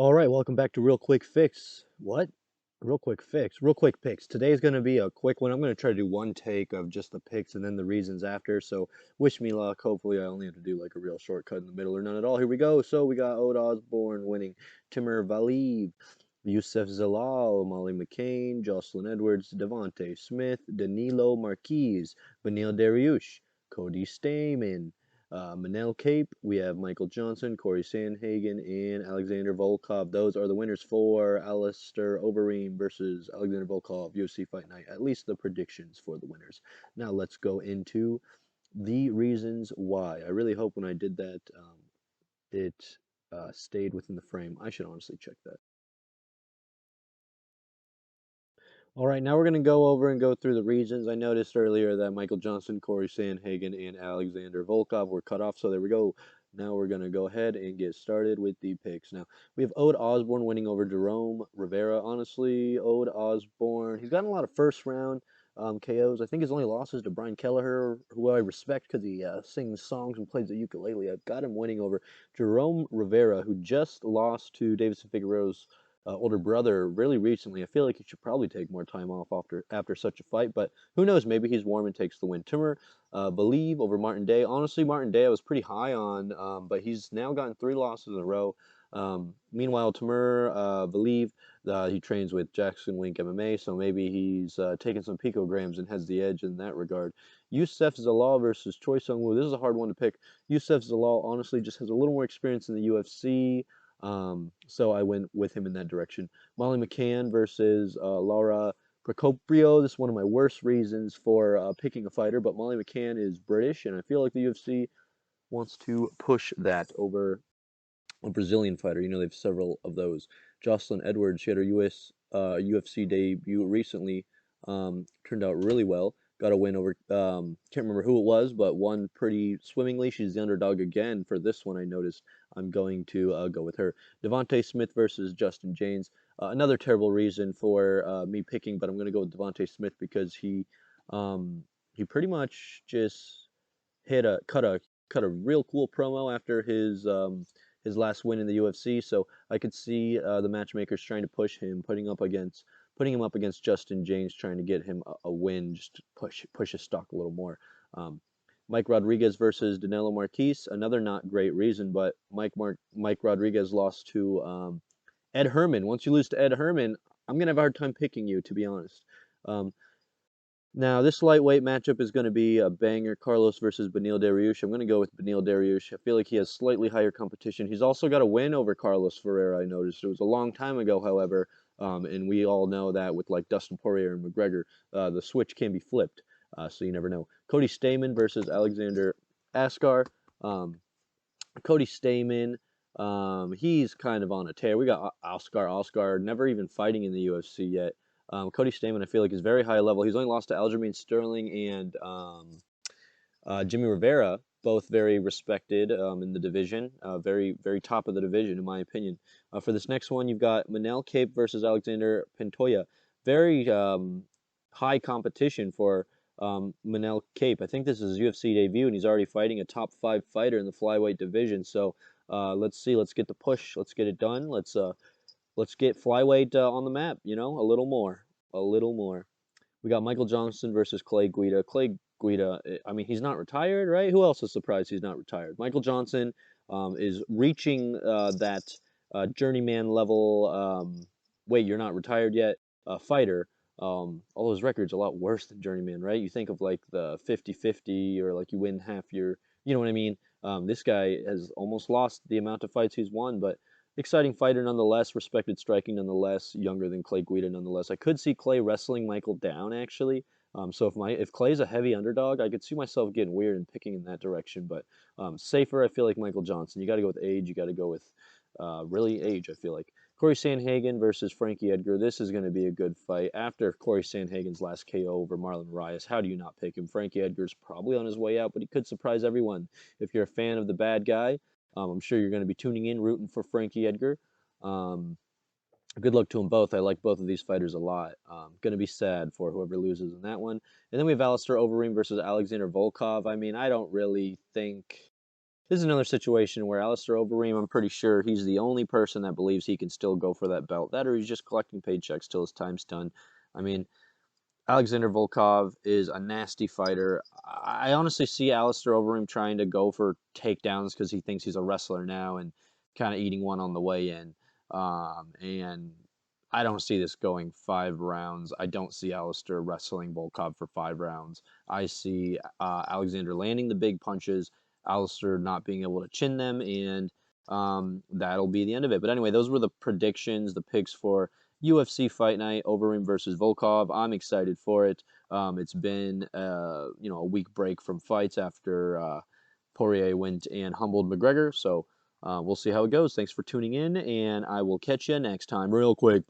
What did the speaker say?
All right, welcome back to Real Quick Fix. What? Real Quick Fix. Real Quick Picks. Today's going to be a quick one. I'm going to try to do one take of just the picks and then the reasons after. So wish me luck. Hopefully I only have to do like a real shortcut in the middle or none at all. Here we go. So we got Ode Osborne winning. Timur Valiyev, Youssef Zalal, Molly McCain, Jocelyn Edwards, Devontae Smith, Danilo Marquez, Benil Dariush, Cody Stamen, Manel Cape, we have Michael Johnson, Corey Sandhagen, and Alexander Volkov. Those are the winners for Alistair Overeem versus Alexander Volkov, UFC Fight Night. At least the predictions for the winners. Now let's go into the reasons why. I really hope when I did that, it stayed within the frame. I should honestly check that. All right, now we're going to go over and go through the reasons. I noticed earlier that Michael Johnson, Corey Sandhagen, and Alexander Volkov were cut off, so there we go. Now we're going to go ahead and get started with the picks. Now, we have Ode Osborne winning over Jerome Rivera. Honestly, Ode Osborne, he's gotten a lot of first-round KOs. I think his only loss is to Brian Kelleher, who I respect because he sings songs and plays the ukulele. I've got him winning over Jerome Rivera, who just lost to Davidson Figueroa's older brother really recently. I feel like he should probably take more time off after such a fight, but who knows? Maybe he's warm and takes the win. Timur Believe over Martin Day. Honestly, Martin Day I was pretty high on, but he's now gotten 3 losses in a row. Meanwhile, Timur Believe, he trains with Jackson Wink MMA, so maybe he's taking some picograms and has the edge in that regard. Youssef Zalal versus Choi Sung-woo. This is a hard one to pick. Youssef Zalal honestly just has a little more experience in the UFC. So I went with him in that direction. Molly McCann versus Laura Procopio. This is one of my worst reasons for picking a fighter, but Molly McCann is British, and I feel like the UFC wants to push that over a Brazilian fighter. You know, they have several of those. Jocelyn Edwards, she had her UFC debut recently. Turned out really well. Got a win over, can't remember who it was, but won pretty swimmingly. She's the underdog again for this one, I noticed. I'm going to go with her. Devontae Smith versus Justin James. Another terrible reason for me picking, but I'm going to go with Devontae Smith because he pretty much just cut a real cool promo after his last win in the UFC. So I could see the matchmakers trying to push him, putting him up against Justin James, trying to get him a win, just to push his stock a little more. Mike Rodriguez versus Danilo Marquez, another not great reason, but Mike Rodriguez lost to Ed Herman. Once you lose to Ed Herman, I'm gonna have a hard time picking you, to be honest. Um, Now, this lightweight matchup is going to be a banger. Carlos versus Benil Dariush. I'm going to go with Benil Dariush. I feel like he has slightly higher competition. He's also got a win over Carlos Ferreira, I noticed. It was a long time ago, however, and we all know that with like Dustin Poirier and McGregor, the switch can be flipped, so you never know. Cody Stamen versus Alexander Askar. Um, Cody Stamen, he's kind of on a tear. We got Oscar, never even fighting in the UFC yet. Cody Stamen, I feel like, is very high level. He's only lost to Aljamain Sterling and Jimmy Rivera, both very respected in the division, very, very top of the division, in my opinion. For this next one, you've got Manel Cape versus Alexander Pintoya. Very high competition for Manel Cape. I think this is his UFC debut, and he's already fighting a top 5 fighter in the flyweight division. So let's see. Let's get the push. Let's get it done. Let's get flyweight on the map. You know, a little more, a little more. We got Michael Johnson versus Clay Guida. Clay Guida, I mean, he's not retired, right? Who else is surprised he's not retired? Michael Johnson is reaching that journeyman level, wait, you're not retired yet, fighter. All his records a lot worse than journeyman, right? You think of like the 50-50 or like you win half your, you know what I mean? This guy has almost lost the amount of fights he's won, but exciting fighter nonetheless, respected striking nonetheless, younger than Clay Guida nonetheless. I could see Clay wrestling Michael down actually. So if Clay's a heavy underdog, I could see myself getting weird and picking in that direction. But safer, I feel like Michael Johnson. You got to go with age. You got to go with really age. I feel like Corey Sandhagen versus Frankie Edgar. This is going to be a good fight. After Corey Sandhagen's last KO over Marlon Reyes, how do you not pick him? Frankie Edgar's probably on his way out, but he could surprise everyone. If you're a fan of the bad guy, I'm sure you're going to be tuning in, rooting for Frankie Edgar. Good luck to them both. I like both of these fighters a lot. Going to be sad for whoever loses in that one. And then we have Alistair Overeem versus Alexander Volkov. I mean, I don't really think This is another situation where Alistair Overeem, I'm pretty sure he's the only person that believes he can still go for that belt. That or he's just collecting paychecks till his time's done. I mean, Alexander Volkov is a nasty fighter. I honestly see Alistair Overeem trying to go for takedowns because he thinks he's a wrestler now and kind of eating one on the way in. And I don't see this going 5 rounds. I don't see Alistair wrestling Volkov for 5 rounds. I see Alexander landing the big punches, Alistair not being able to chin them, and that'll be the end of it. But anyway, those were the predictions, the picks for UFC Fight Night, Overeem versus Volkov. I'm excited for it. It's been a week break from fights after Poirier went and humbled McGregor. So we'll see how it goes. Thanks for tuning in, and I will catch you next time real quick.